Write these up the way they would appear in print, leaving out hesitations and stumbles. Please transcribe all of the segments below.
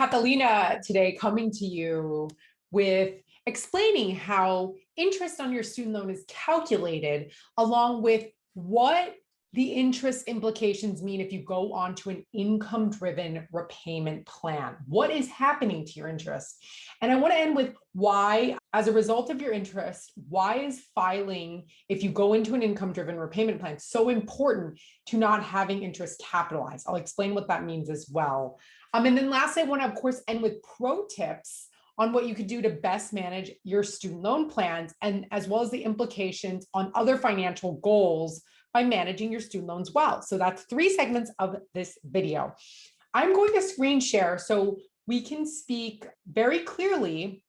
Catalina today, coming to you with explaining how interest on your student loan is calculated, along with what the interest implications mean if you go onto an income-driven repayment plan. What is happening to your interest? And I want to end with why, as a result of your interest, why is filing, if you go into an income-driven repayment plan, so important to not having interest capitalized? I'll explain what that means as well. And then lastly, I want to, of course, end with pro tips on what you could do to best manage your student loan plans, and as well as the implications on other financial goals by managing your student loans well. So that's 3 segments of this video. I'm going to screen share so we can speak very clearly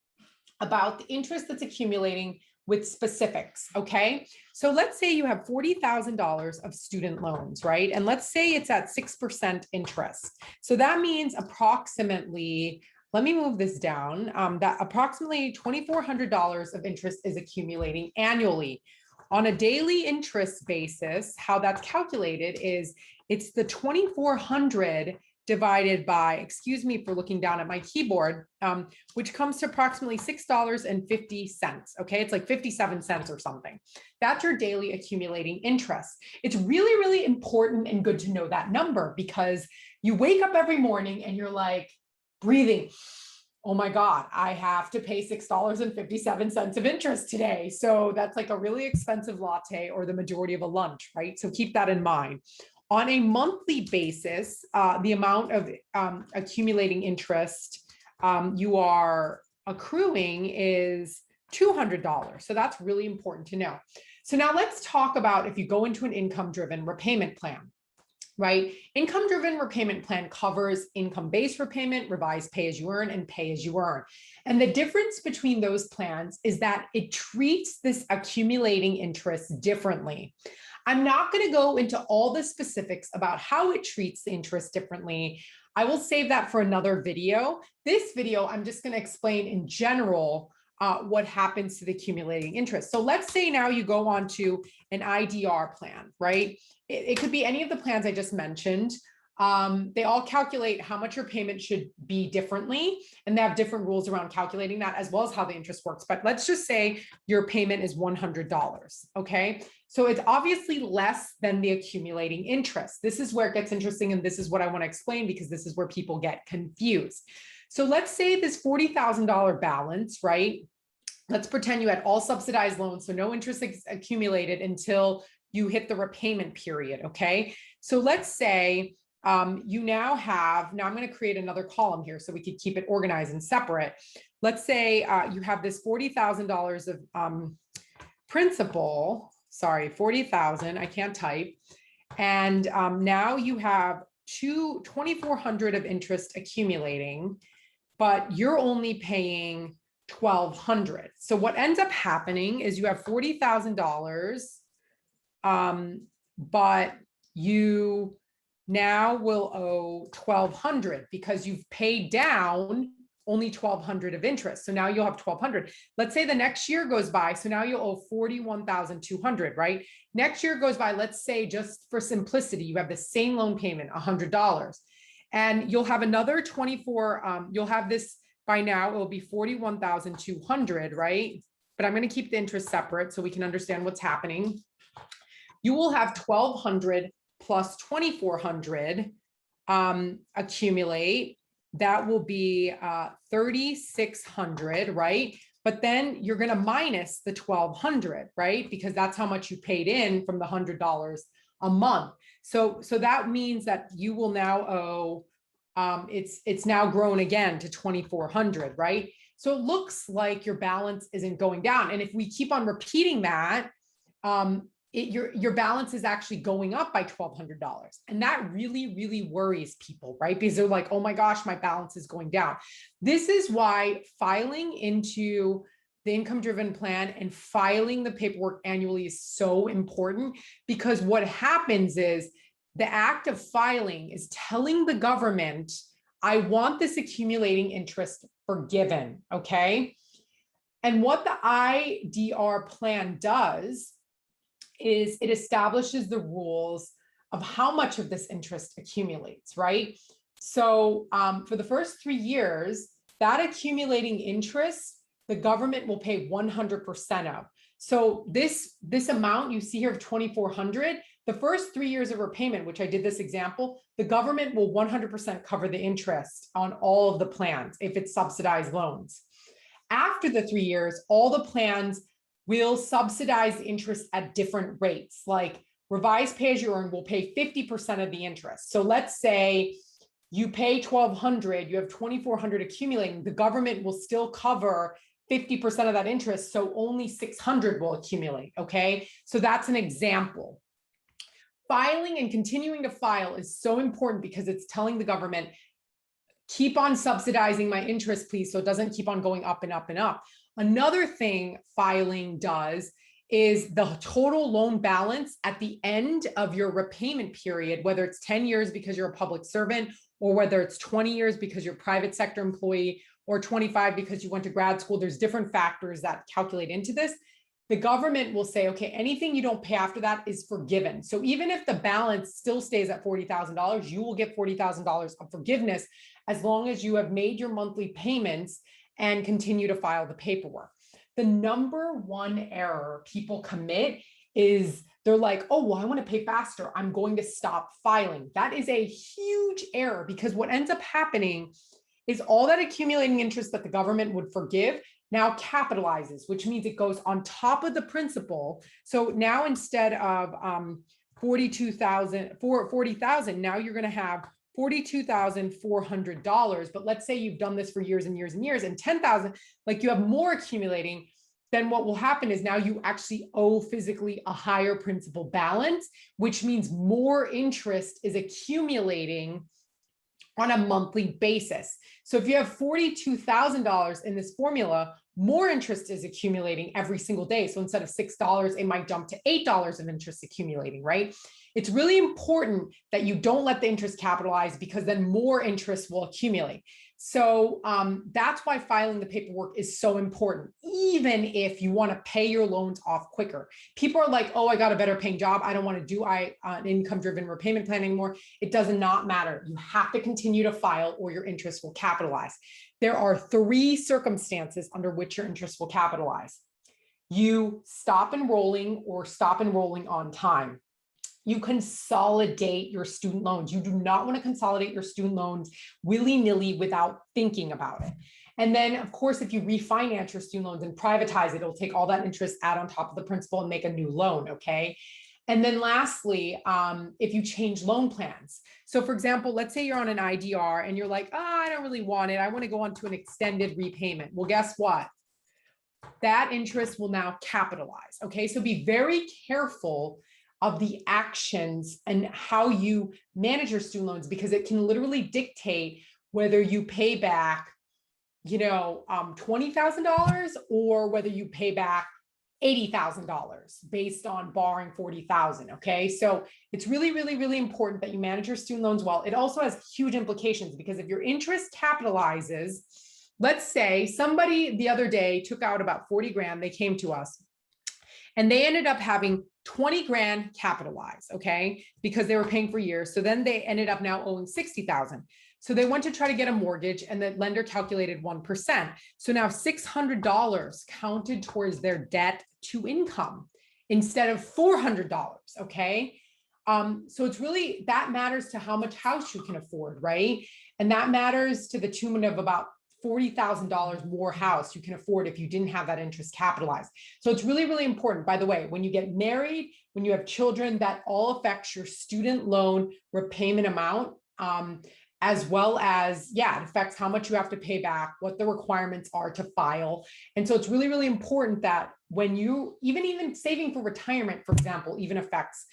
about the interest that's accumulating with specifics, okay? So let's say you have $40,000 of student loans, right? And let's say it's at 6% interest. So that means approximately, let me move this down, that approximately $2,400 of interest is accumulating annually. On a daily interest basis, how that's calculated is it's the 2,400 divided by, excuse me for looking down at my keyboard, which comes to approximately $6.50. Okay, it's like 57 cents or something. That's your daily accumulating interest. It's really, really important and good to know that number, because you wake up every morning and you're like breathing, oh my God, I have to pay $6.57 of interest today. So that's like a really expensive latte or the majority of a lunch, right? So keep that in mind. On a monthly basis, the amount of accumulating interest you are accruing is $200. So that's really important to know. So now let's talk about if you go into an income-driven repayment plan. Right? Income-driven repayment plan covers income-based repayment, revised pay-as-you-earn, and pay-as-you-earn. And the difference between those plans is that it treats this accumulating interest differently. I'm not going to go into all the specifics about how it treats the interest differently. I will save that for another video. This video, I'm just going to explain in general what happens to the accumulating interest. So let's say now you go on to an IDR plan, right? It could be any of the plans I just mentioned. They all calculate how much your payment should be differently, and they have different rules around calculating that, as well as how the interest works. But let's just say your payment is $100, okay? So it's obviously less than the accumulating interest. This is where it gets interesting, and this is what I want to explain, because this is where people get confused. So let's say this $40,000 balance, right? Let's pretend you had all subsidized loans, so no interest accumulated until you hit the repayment period, okay? So let's say you now have, now I'm going to create another column here so we could keep it organized and separate. Let's say you have this $40,000 of principal, sorry, 40,000, I can't type. And now you have 2,400 of interest accumulating, but you're only paying $1,200. So what ends up happening is you have $40,000, but you now will owe $1,200 because you've paid down only $1,200 of interest. So now you'll have $1,200. Let's say the next year goes by. So now you'll owe $41,200, right? Next year goes by, let's say, just for simplicity, you have the same loan payment, $100, and you'll have another 24, you'll have this by now, it will be $41,200, right? But I'm going to keep the interest separate so we can understand what's happening. You will have $1,200 plus $2,400 accumulate. That will be $3,600, right? But then you're going to minus the $1,200, right? Because that's how much you paid in from the $100 a month. So that means that you will now owe, it's now grown again to $2,400, right? So it looks like your balance isn't going down. And if we keep on repeating that, your balance is actually going up by $1,200. And that really, really worries people, right? Because they're like, oh my gosh, my balance is going down. This is why filing into the income-driven plan and filing the paperwork annually is so important, because what happens is the act of filing is telling the government, I want this accumulating interest forgiven, okay? And what the IDR plan does is it establishes the rules of how much of this interest accumulates, right? So for the first 3 years, that accumulating interest, the government will pay 100% of. So this amount you see here of 2,400, the first 3 years of repayment, which I did this example, the government will 100% cover the interest on all of the plans if it's subsidized loans. After the 3 years, all the plans will subsidize interest at different rates. Like revised pay as you earn will pay 50% of the interest. So let's say you pay 1,200, you have 2,400 accumulating, the government will still cover 50% of that interest, so only 600 will accumulate, okay? So that's an example. Filing and continuing to file is so important because it's telling the government, keep on subsidizing my interest, please, so it doesn't keep on going up and up and up. Another thing filing does is the total loan balance at the end of your repayment period, whether it's 10 years because you're a public servant, or whether it's 20 years because you're a private sector employee, or 25 because you went to grad school. There's different factors that calculate into this. The government will say, okay, anything you don't pay after that is forgiven. So even if the balance still stays at $40,000, you will get $40,000 of forgiveness as long as you have made your monthly payments and continue to file the paperwork. The number one error people commit is they're like, oh, well, I want to pay faster, I'm going to stop filing. That is a huge error, because what ends up happening is all that accumulating interest that the government would forgive now capitalizes, which means it goes on top of the principal. So now instead of 40,000, now you're going to have $42,400. But let's say you've done this for years and years and years, and 10,000, like you have more accumulating. Then what will happen is now you actually owe physically a higher principal balance, which means more interest is accumulating on a monthly basis. So if you have $42,000 in this formula, more interest is accumulating every single day. So instead of $6, it might jump to $8 of interest accumulating, right? It's really important that you don't let the interest capitalize, because then more interest will accumulate. So that's why filing the paperwork is so important, even if you want to pay your loans off quicker. People are like, oh, I got a better paying job, I don't want to do an income-driven repayment plan anymore. It does not matter. You have to continue to file or your interest will capitalize. There are 3 circumstances under which your interest will capitalize. You stop enrolling or stop enrolling on time. You consolidate your student loans. You do not want to consolidate your student loans willy-nilly without thinking about it. And then, of course, if you refinance your student loans and privatize it, it'll take all that interest, add on top of the principal, and make a new loan, okay? And then lastly, if you change loan plans. So for example, let's say you're on an IDR and you're like, oh, I don't really want it, I want to go on to an extended repayment. Well, guess what? That interest will now capitalize, okay? So be very careful of the actions and how you manage your student loans, because it can literally dictate whether you pay back, $20,000 or whether you pay back $80,000 based on borrowing $40,000. Okay, so it's really, really, really important that you manage your student loans well. It also has huge implications, because if your interest capitalizes, let's say somebody the other day took out about 40 grand, they came to us and they ended up having 20 grand capitalized, okay, because they were paying for years. So then they ended up now owing 60,000. So they went to try to get a mortgage and the lender calculated 1%. So now $600 counted towards their debt to income instead of $400, okay? So it's really, that matters to how much house you can afford, right? And that matters to the tune of about $40,000 more house you can afford if you didn't have that interest capitalized. So it's really, really important. By the way, when you get married, when you have children, that all affects your student loan repayment amount, as well as, it affects how much you have to pay back, what the requirements are to file. And so it's really, really important that when you, even saving for retirement, for example, even affects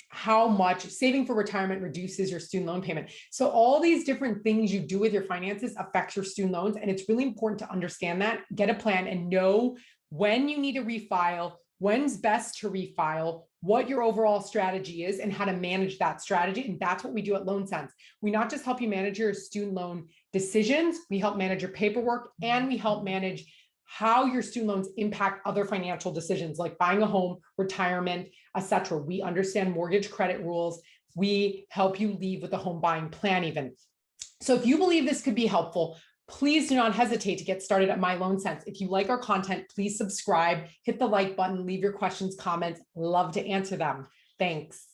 how much saving for retirement reduces your student loan payment. So all these different things you do with your finances affects your student loans. And it's really important to understand that, get a plan, and know when you need to refile, when's best to refile, what your overall strategy is, and how to manage that strategy. And that's what we do at Loan Sense. We not just help you manage your student loan decisions, we help manage your paperwork, and we help manage how your student loans impact other financial decisions like buying a home, retirement, etc. We understand mortgage credit rules, we help you leave with a home buying plan even. So if you believe this could be helpful, please do not hesitate to get started at My Loan Sense. If you like our content, please subscribe, hit the like button, leave your questions, comments. Love to answer them. Thanks.